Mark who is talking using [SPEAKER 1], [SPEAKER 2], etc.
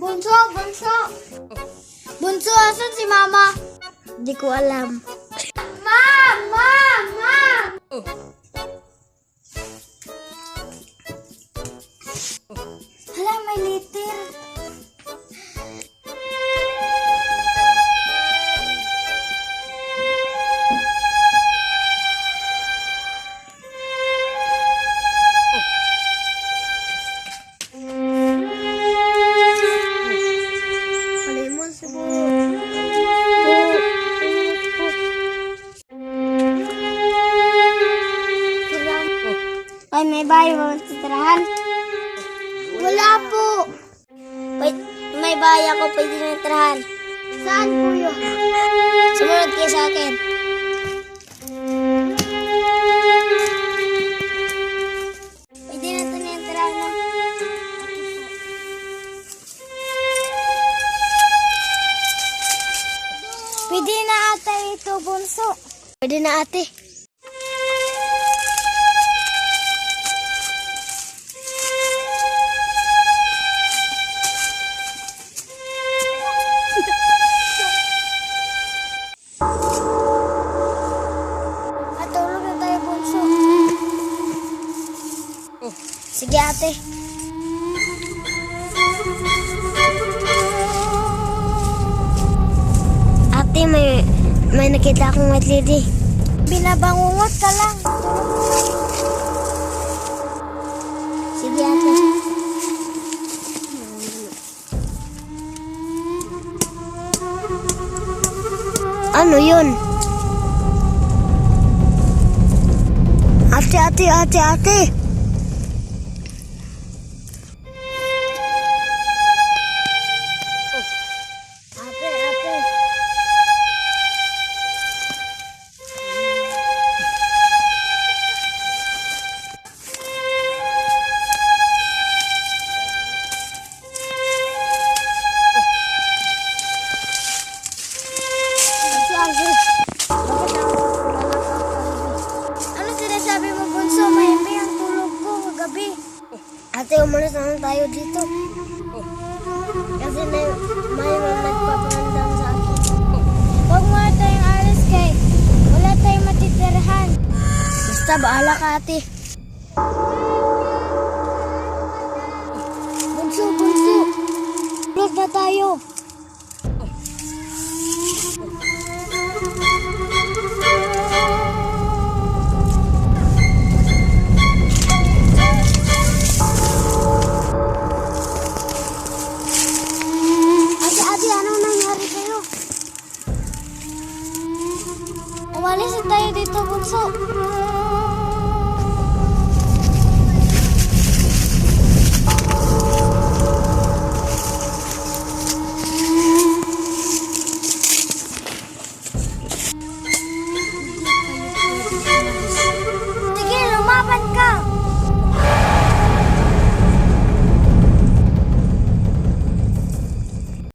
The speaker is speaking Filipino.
[SPEAKER 1] Bunso, bunso. Bunso, asan si mama? Di ko alam. Mama! Hala, may litter. Halimon si Bu. Ay, may bayo ba titirahan? Wala po. May bayo ako pwede na tirahan. Saan po yun? Sumunod kayo sa akin. Pwede na ito na yung tirahan. Pwede na ate ito, bunso. Pwede na ate. Tulog na tayo, bunso. Sige, ate. Ate, may nakita akong white lady. Binabangungot ka lang. Sige, ate. Ano yun? Ate. Ate. Ano sinasabi mo, bunso? May ang tulog ko kagabi. Ate, umalis naman tayo dito. Kasi may nagpapangandam sa akin. Huwag muna tayong alis kay wala tayong matitirahan. Basta bahala ka, ate. Bunso. Tulog na tayo. Ate, anong nangyari sa'yo? Umalis na tayo dito, bunso.